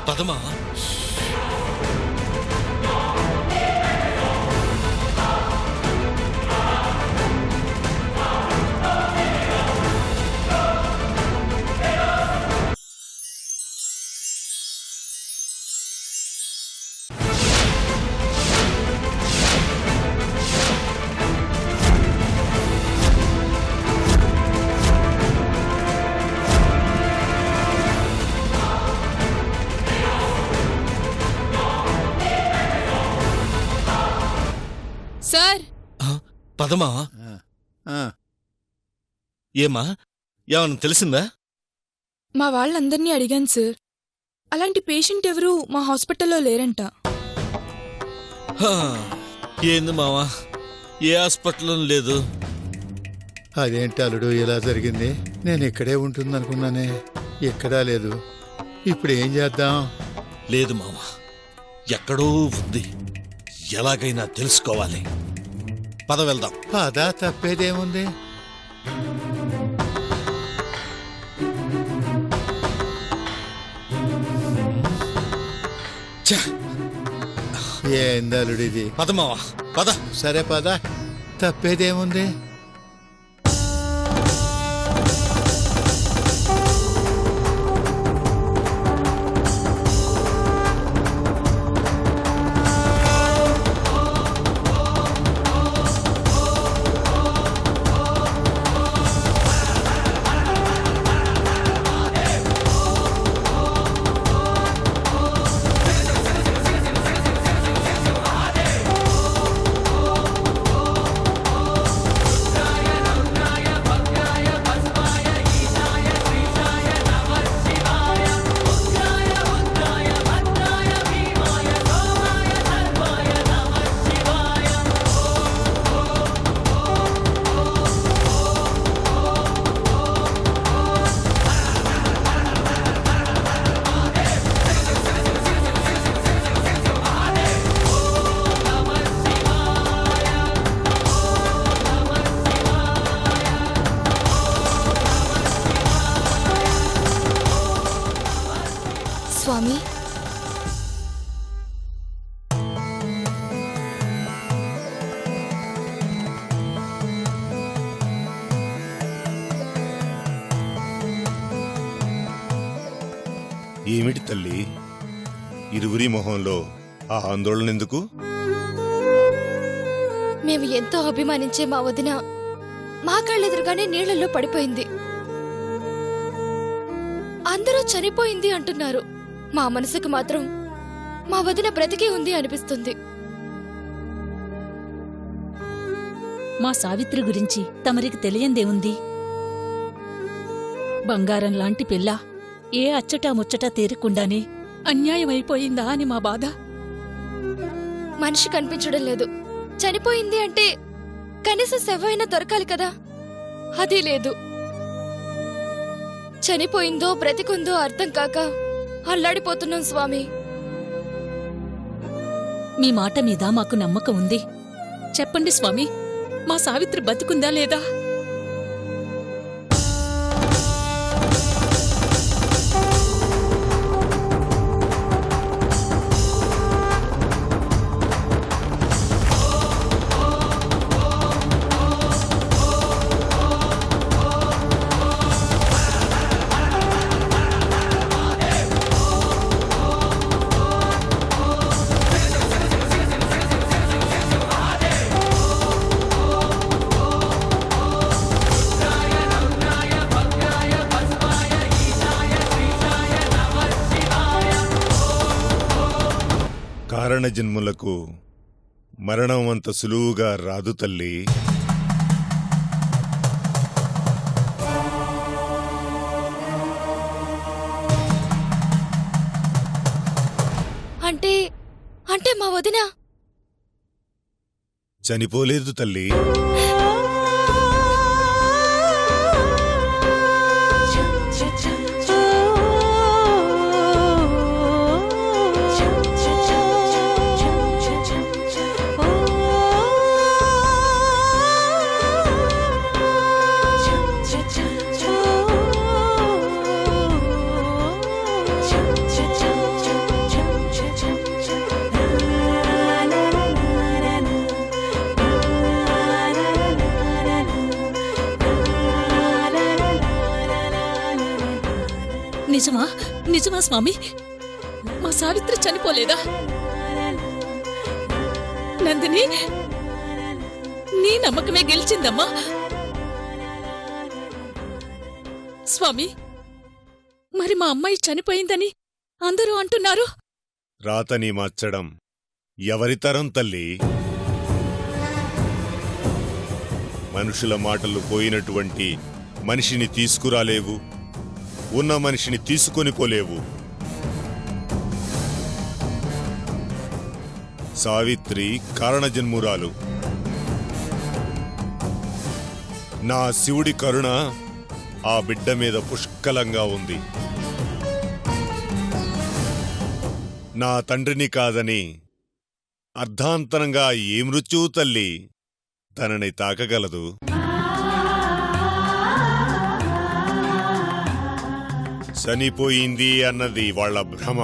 పదమా. Sir పదమా. ఏమా, ఏమన్నా తెలిసిందా? మా వాళ్ళందర్నీ అడిగాను సార్. అలాంటి పేషెంట్ ఎవరూ మా హాస్పిటల్లో లేరంట. ఏంది మావా, ఏ హాస్పిటల్లో లేదు? అదేంటి అల్లుడు ఇలా జరిగింది? నేను ఇక్కడే ఉంటుందనుకున్నానే, ఎక్కడా లేదు. ఇప్పుడు ఏం చేద్దాం? లేదు మావా, ఎక్కడో ఉంది. ఎలాగైనా తెలుసుకోవాలి. పద వెళ్దాం. అదా తప్పేదేముంది? ఏందలుడు ఇది? పద మావా, పద. సరే పద, తప్పేదేముంది? స్వామి, ఏమిటి తల్లి, ఇరువురి మొహంలో ఆ ఆందోళన ఎందుకు? మేము ఎంతో అభిమానించే మా వదిన మా కళ్ళెదురుగానే నీళ్లలో పడిపోయింది. అందరూ చనిపోయింది అంటున్నారు. మా మనసుకు మాత్రం మా వదిన బ్రతికే ఉంది అనిపిస్తుంది. మా సావిత్రి గురించి తమరికి తెలియందేముంది? బంగారం లాంటి పిల్ల ఏ అచ్చటా ముచ్చటా తీరకుండానే అన్యాయమైపోయిందా అని మా బాధ. మనిషి కనిపించడం లేదు. చనిపోయింది అంటే కనీసం శవమైనా దొరకాలి కదా, అది లేదు. చనిపోయిందో బ్రతికుందో అర్థం కాక అల్లాడిపోతున్నాం స్వామి. మీ మాట మీద మాకు నమ్మకం ఉంది. చెప్పండి స్వామి, మా సావిత్రి బతికుందా లేదా? కారణ జన్ములకు మరణం అంత సులువుగా రాదు తల్లి. అంటే అంటే మా వదిన చనిపోలేదు తల్లి. నిజమా నిజమా స్వామి మా సావిత్రి చనిపోలేదా? నందిని నీ నమ్మకమే గెలిచిందమ్మా. స్వామి మరి మా అమ్మాయి చనిపోయిందని అందరూ అంటున్నారు. రాతని మార్చడం ఎవరితరం తల్లి? మనుషుల మాటలు పోయినటువంటి మనిషిని తీసుకురాలేవు, ఉన్న మనిషిని తీసుకొని పోలేవు. సావిత్రి కారణజన్మురాలు. నా శివుడి కరుణ ఆ బిడ్డ మీద పుష్కలంగా ఉంది. నా తండ్రిని కాదని అర్ధాంతరంగా ఏ మృత్యువు తల్లి తనని తాకగలదు? చనిపోయింది అన్నది వాళ్ళ భ్రమ.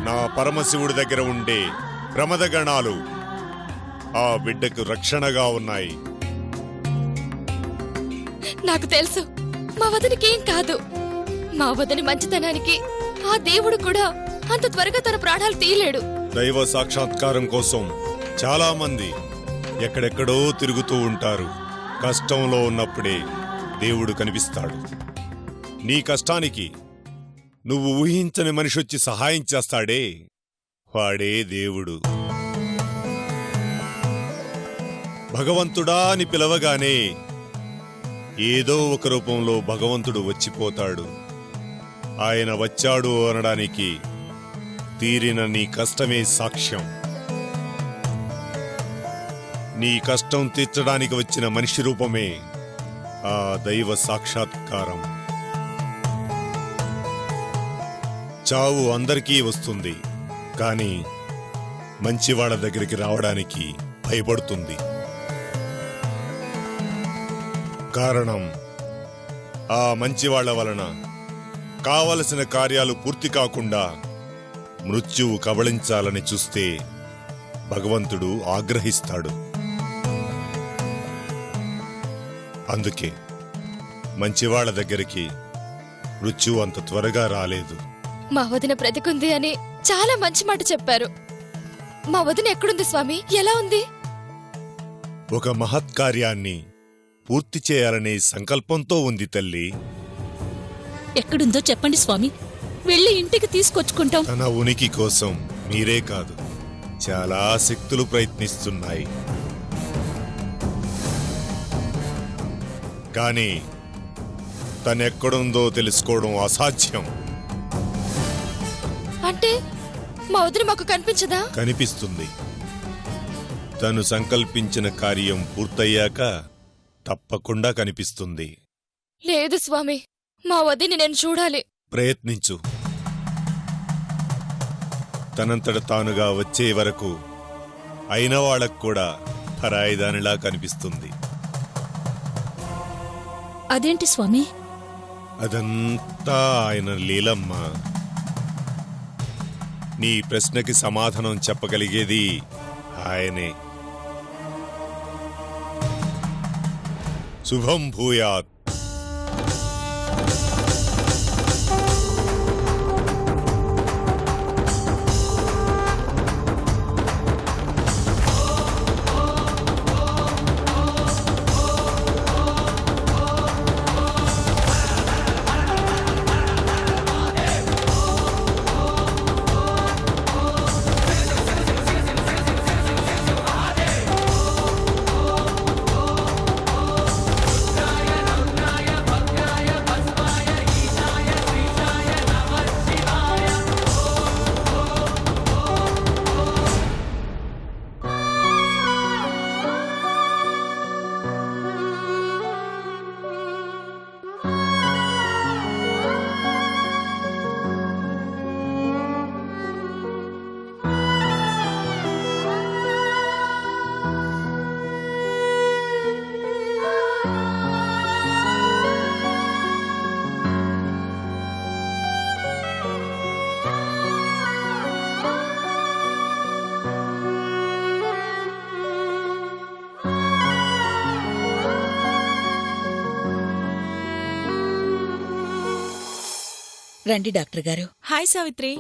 నా పరమశివుడి దగ్గర ఉండే ప్రమదగణాలు ఆ బిడ్డకు రక్షణగా ఉన్నాయి. నాకు తెలుసు మా వదినకేం కాదు. మా వదిన మంచితనానికి ఆ దేవుడు కూడా అంత త్వరగా తన ప్రాణాలు తీయలేడు. దైవ సాక్షాత్కారం కోసం చాలా మంది ఎక్కడెక్కడో తిరుగుతూ ఉంటారు. కష్టంలో ఉన్నప్పుడే దేవుడు కనిపిస్తాడు. నీ కష్టానికి నువ్వు ఊహించని మనిషొచ్చి సహాయం చేస్తాడే, వాడే దేవుడు. భగవంతుడా అని పిలవగానే ఏదో ఒక రూపంలో భగవంతుడు వచ్చిపోతాడు. ఆయన వచ్చాడు అనడానికి తీరిన నీ కష్టమే సాక్ష్యం. నీ కష్టం తీర్చడానికి వచ్చిన మనిషి రూపమే ఆ దైవ సాక్షాత్కారం. చావు అందరికీ వస్తుంది, కాని మంచివాళ్ల దగ్గరికి రావడానికి భయపడుతుంది. కారణం ఆ మంచివాళ్ల వలన కావలసిన కార్యాలు పూర్తి కాకుండా మృత్యువు కబళించాలని చూస్తే భగవంతుడు ఆగ్రహిస్తాడు. అందుకే మంచివాళ్ల దగ్గరికి మృత్యువు అంత త్వరగా రాలేదు. మా వదిన బ్రతికుంది అని చాలా మంచి మాట చెప్పారు. మా వదిన ఎక్కడుంది స్వామి? ఎలా ఉంది? ఒక మహత్కార్యాన్ని పూర్తి చేయాలనే సంకల్పంతో ఉంది తల్లి. ఎక్కడుందో చెప్పండి స్వామి, వెళ్ళి ఇంటికి తీసుకొచ్చుకుంటాం. తన ఉనికి కోసం మీరే కాదు, చాలా శక్తులు ప్రయత్నిస్తున్నాయి. కానీ తనెక్కడుందో తెలుసుకోవడం అసాధ్యం. అంటే మా వదిన మాకు కనిపించదా? కనిపిస్తుంది. తను సంకల్పించిన కార్యం పూర్తయ్యాక తప్పకుండా కనిపిస్తుంది. లేదు స్వామి, మా వదిని నేను చూడాలి. ప్రయత్నించు. తనంతట తానుగా వచ్చే వరకు అయిన వాళ్ళకు కూడా పరాయిదానిలా కనిపిస్తుంది. అదేంటి స్వామి? అదంతా ఆయన లీలమ్మా. నీ ప్రశ్నకి సమాధానం చెప్పగలిగేది ఆయనే. శుభం భూయాత్. రండి డాక్టర్ గారు. హాయ్ సావిత్రి.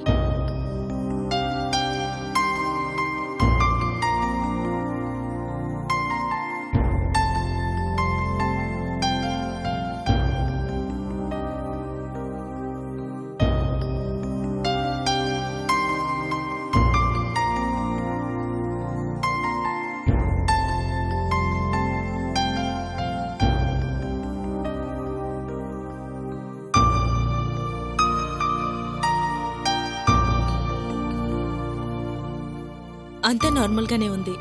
అంతా నార్మల్గానే ఉంది.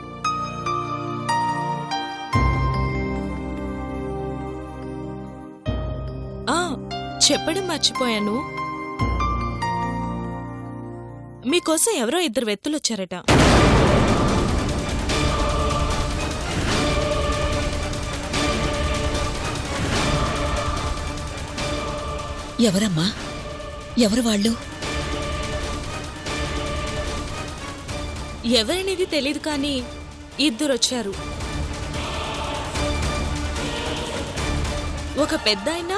చెప్పడం మర్చిపోయాను, మీకోసం ఎవరో 2 వ్యక్తులు వచ్చారట. ఎవరమ్మా? ఎవరు వాళ్ళు? ఎవరనేది తెలీదు కానీ 2 వచ్చారు. ఒక పెద్ద ఆయన,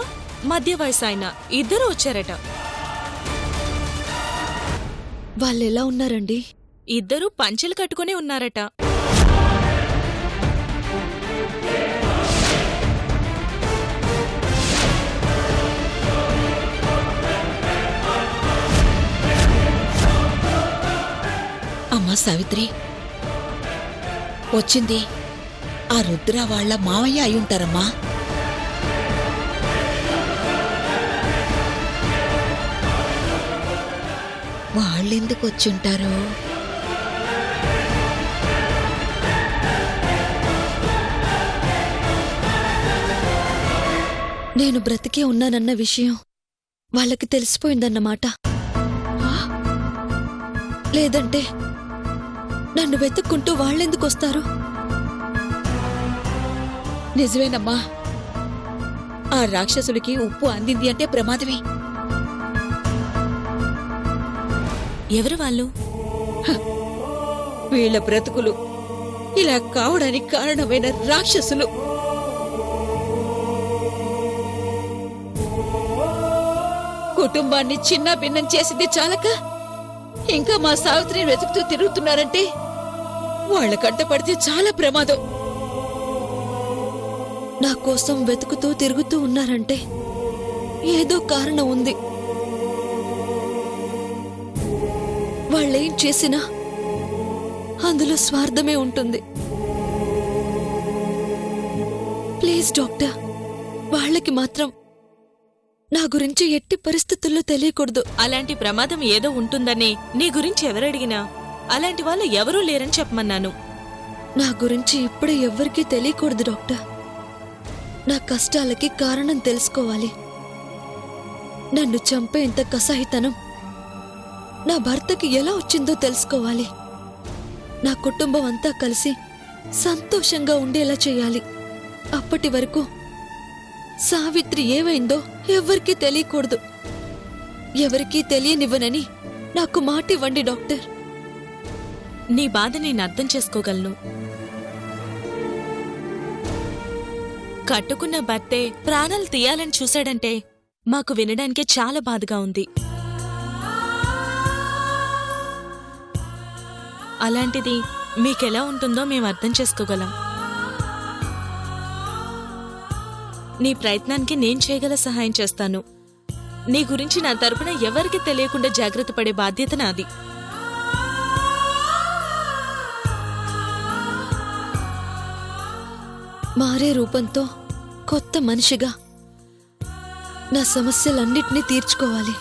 మధ్య వయసు ఆయన, 2 వచ్చారట. వాళ్ళెలా ఉన్నారండి? 2 పంచెలు కట్టుకునే ఉన్నారట. అమ్మా సావిత్రి, వచ్చింది ఆ రుద్ర వాళ్ళ మావయ్య అయి ఉంటారమ్మా. వాళ్ళెందుకు వచ్చుంటారు? నేను బ్రతికే ఉన్నానన్న విషయం వాళ్ళకి తెలిసిపోయిందన్నమాట. లేదంటే నన్ను వెతుక్కుంటూ వాళ్ళెందుకొస్తారు? నిజమేనమ్మా, ఆ రాక్షసుడికి ఉప్పు అందింది అంటే ప్రమాదమే. ఎవరు వాళ్ళు? వీళ్ళ బ్రతుకులు ఇలా కావడానికి కారణమైన రాక్షసులు. కుటుంబాన్ని చిన్న భిన్నం చేసింది చాలక ఇంకా మా సావిత్రిని వెతుకుతూ తిరుగుతున్నారంటే వాళ్ళ కంట పడితే చాలా ప్రమాదం. నా కోసం వెతుకుతూ తిరుగుతూ ఉన్నారంటే ఏదో కారణం ఉంది. వాళ్ళేం చేసినా అందులో స్వార్థమే ఉంటుంది. ప్లీజ్ డాక్టర్, వాళ్ళకి మాత్రం నా గురించి ఎట్టి పరిస్థితుల్లో తెలియకూడదు. అలాంటి ప్రమాదం ఏదో ఉంటుందని నీ గురించి ఎవరడిగినా అలాంటి వాళ్ళు ఎవరూ లేరని చెప్పమన్నాను. నా గురించి ఇప్పుడే ఎవ్వరికీ తెలియకూడదు డాక్టర్. నా కష్టాలకి కారణం తెలుసుకోవాలి. నన్ను చంపేంత కసాయితనం నా భర్తకి ఎలా వచ్చిందో తెలుసుకోవాలి. నా కుటుంబం అంతా కలిసి సంతోషంగా ఉండేలా చేయాలి. అప్పటి వరకు సావిత్రి ఏమైందో ఎవ్వరికీ తెలియకూడదు. ఎవరికీ తెలియనివ్వనని నాకు మాటివ్వండి డాక్టర్. నీ బాధ నేను అర్థం చేసుకోగలను. కట్టుకున్న భర్తే ప్రాణాలు తీయాలని చూశాడంటే మాకు వినడానికే చాలా బాధగా ఉంది. అలాంటిది మీకెలా ఉంటుందో మేము అర్థం చేసుకోగలం. నీ ప్రయత్నానికి నేను చేయగల సహాయం చేస్తాను. నీ గురించి నా తరపున ఎవరికి తెలియకుండా జాగ్రత్త పడే బాధ్యత నాది. మారే రూపంతో కొత్త మనిషిగా నా సమస్యలన్నిటినీ తీర్చుకోవాలి.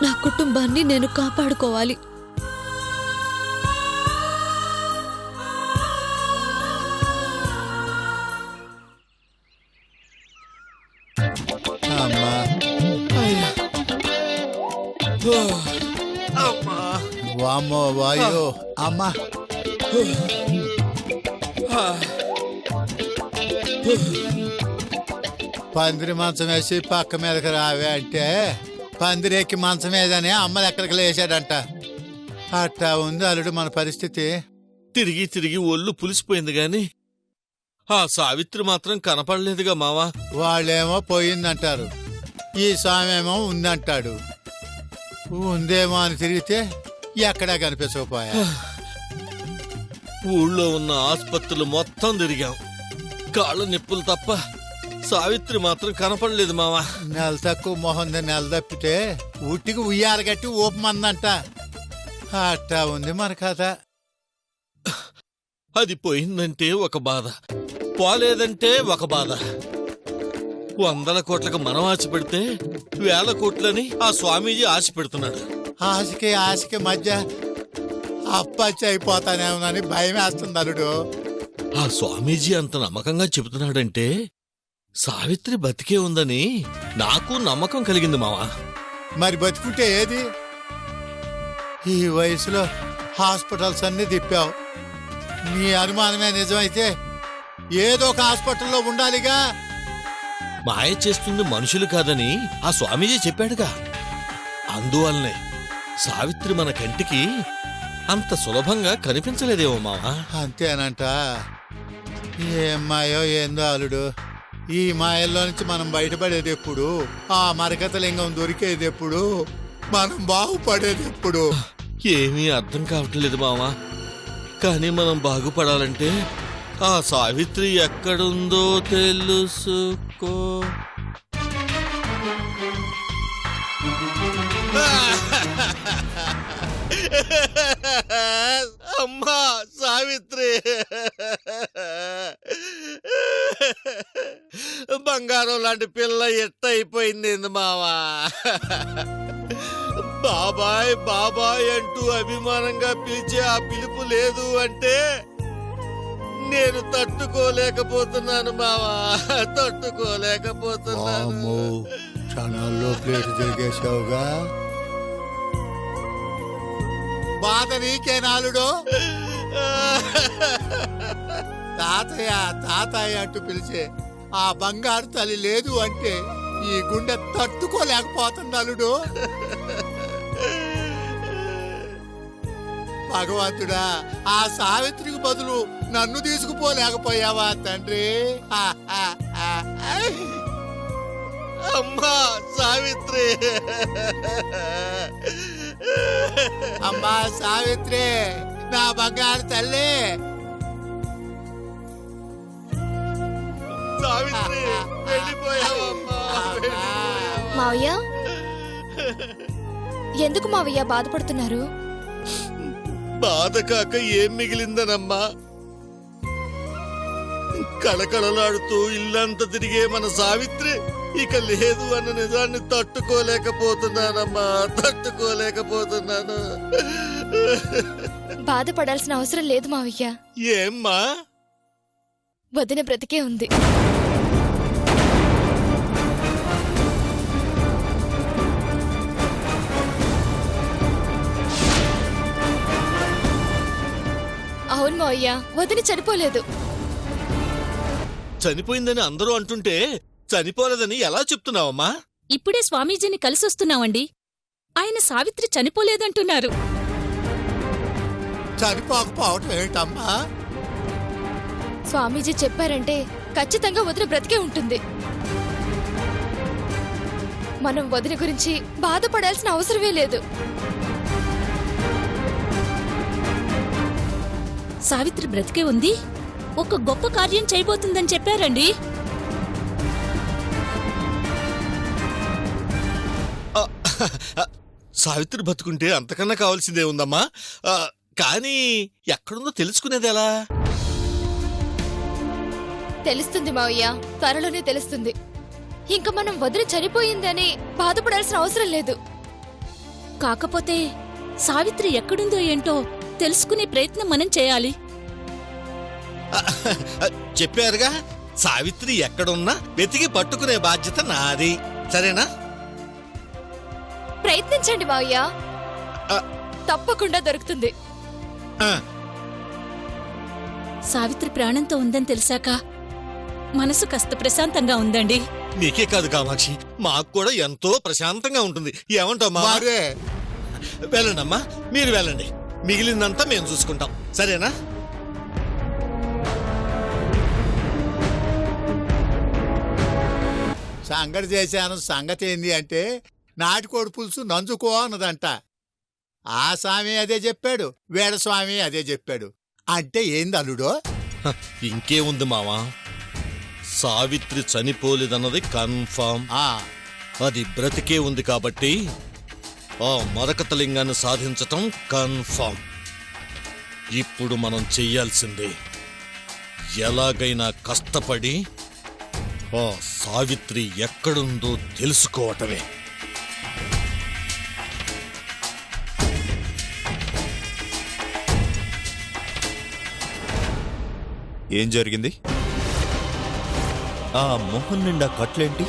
నా కుటుంబాన్ని నేను కాపాడుకోవాలి. అమ్మా, అయ్యా, అమ్మా. వామ్మో వాయో, అమ్మా. పందిరి మంచం వేసి పక్క మీదకి రావే అంటే పందిరెక్కి మంచం వేదని అమ్మలు ఎక్కడికి లేచాడంట. అట్టా ఉంది అల్లుడు మన పరిస్థితి. తిరిగి తిరిగి ఒళ్ళు పులిసిపోయింది గాని ఆ సావిత్రి మాత్రం కనపడలేదుగా మావా. వాళ్ళేమో పోయిందంటారు, ఈ స్వామేమో ఉందంటాడు. ఉందేమో అని తిరిగితే ఎక్కడా కనిపించకపోయా. ఊళ్ళో ఉన్న ఆసుపత్రులు మొత్తం తిరిగాం. కాళ్ళ నిప్పులు తప్ప సావిత్రి మాత్రం కనపడలేదు మావా. నెల తక్కువ మొహం నెల తప్పితే ఉట్టికి ఉయ్యాల గట్టి ఊపమందంట. అట్టా ఉంది మన కథ. అది పోయిందంటే ఒక బాధ, పోలేదంటే ఒక బాధ. 100 కోట్లకు మనం ఆశ పెడితే 1000 కోట్లని ఆ స్వామీజీ ఆశ పెడుతున్నాడు. ఆశకి మధ్య అప్పచ్చి అయిపోతానేమోనని భయం వేస్తుంది అల్లుడు. ఆ స్వామీజీ అంత నమ్మకంగా చెబుతున్నాడంటే సావిత్రి బతికే ఉందని నాకు నమ్మకం కలిగింది మావా. మరి బతుకుంటే ఏది? ఈ వయసులో హాస్పిటల్స్ అన్ని తిప్పావు. నీ అనుమానమే నిజమైతే ఏదో ఒక హాస్పిటల్లో ఉండాలిగా. మాయ చేస్తుంది మనుషులు కాదని ఆ స్వామీజీ చెప్పాడుగా. అందువల్లనే సావిత్రి మన కంటికి అంత సులభంగా కనిపించలేదేమో మావా. అంతేనంట. ఏం మాయో ఏందో అల్లుడు. ఈ మాయల్లో నుంచి మనం బయటపడేది ఎప్పుడు? ఆ మరకత లింగం దొరికేది ఎప్పుడు? మనం బాగుపడేది ఎప్పుడు? ఏమీ అర్థం కావట్లేదు మావా. కానీ మనం బాగుపడాలంటే ఆ సావిత్రి ఎక్కడుందో తెలుసుకో. అమ్మా సావిత్రి, బంగారం లాంటి పిల్ల ఎట్ట అయిపోయింది మావా. బాబాయ్ బాబాయ్ అంటూ అభిమానంగా పిలిచే ఆ పిలుపు లేదు అంటే నేను తట్టుకోలేకపోతున్నాను మావా, తట్టుకోలేకపోతున్నాను. క్షణాల్లో ప్లేట్ జరిగేశావుగా. బాధ నీకేనాలుడు. తాతయ్య తాతయ్య అంటూ పిలిచే ఆ బంగారు తల్లి లేదు అంటే ఈ గుండె తట్టుకోలేకపోతుంది అల్లుడు. భగవంతుడా, ఆ సావిత్రికి బదులు నన్ను తీసుకుపోలేకపోయావా తండ్రి? అమ్మా సావిత్రి, అమ్మా సావిత్రి, నా బంగారు తల్లి. సావిత్రి వెళ్ళిపోయావమ్మా, వెళ్ళిపోయావా? మావయ్య, ఎందుకు మావయ్య బాధపడుతున్నారు? బాధ కాక ఏం మిగిలిందనమ్మా? కళకళలాడుతూ ఇల్లంతా తిరిగే మన సావిత్రి ఇక లేదు అన్న నిజాన్ని తట్టుకోలేకపోతున్నానమ్మా, తట్టుకోలేకపోతున్నాను. బాధపడాల్సిన అవసరం లేదు మావయ్య. ఏమ్మా? వదిన బ్రతికే ఉంది. అవును మావయ్య, వదిన చనిపోలేదు. చనిపోయిందని అందరూ అంటుంటే చనిపోలేదని ఎలా చెప్తున్నావమ్మా? ఇప్పుడే స్వామీజీని కలిసొస్తున్నామండి. ఆయన సావిత్రి చనిపోలేదంటున్నారు. చనిపోకపోవటం ఏంటమ్మా? స్వామీజీ చెప్పారంటే ఖచ్చితంగా వదిన బ్రతికే ఉంటుంది. మనం వదిన గురించి బాధపడాల్సిన అవసరమే లేదు. సావిత్రి బ్రతికే ఉంది, ఒక గొప్ప కార్యం చేయబోతుందని చెప్పారండి. సావిత్రి బతుకుంటే అంతకన్నా కావాల్సిందే ఉందమ్మా. కానీ ఎక్కడుందో తెలుసుకునేది ఎలా? తెలుస్తుంది మావయ్య, త్వరలోనే తెలుస్తుంది. ఇంకా మనం వదిన చనిపోయిందని బాధపడాల్సిన అవసరం లేదు. కాకపోతే సావిత్రి ఎక్కడుందో ఏంటో తెలుసుకునే ప్రయత్నం మనం చేయాలి. చెప్పారుగా, సావిత్రి ఎక్కడున్నా వెతికి పట్టుకునే బాధ్యత నాది. సరేనా? ప్రయత్నించండి మావయ్య, తప్పకుండా దొరుకుతుంది. సావిత్రి ప్రాణంతో ఉందని తెలిసాక మనసు కాస్త ప్రశాంతంగా ఉందండి. నీకే కాదు కామాక్షి, మాకు కూడా ఎంతో ప్రశాంతంగా ఉంటుంది. ఏమంటావమ్మా? మరే వెళ్ళండమ్మా, మీరు వెళ్ళండి. మిగిలిందంతా మేము చూసుకుంటాం. సరేనా? సంగతి చేశాను. సంగతి ఏంది అంటే నాటుకోడి పులుసు నంజుకో అన్నదంట. ఆ స్వామి అదే చెప్పాడు, వేడ స్వామి అదే చెప్పాడు. అంటే ఏంది అల్లుడో? హ, ఇంకేముంది మావా, సావిత్రి చనిపోలేదన్నది కన్ఫామ్. ఆ అది బ్రతికే ఉంది కాబట్టి ఆ మరకతలింగాన్ని సాధించటం కన్ఫామ్. ఇప్పుడు మనం చెయ్యాల్సిందే ఎలాగైనా కష్టపడి ఆ సావిత్రి ఎక్కడుందో తెలుసుకోవటమే. ఏం జరిగింది? ఆ మొహం నిండా కట్లేంటి?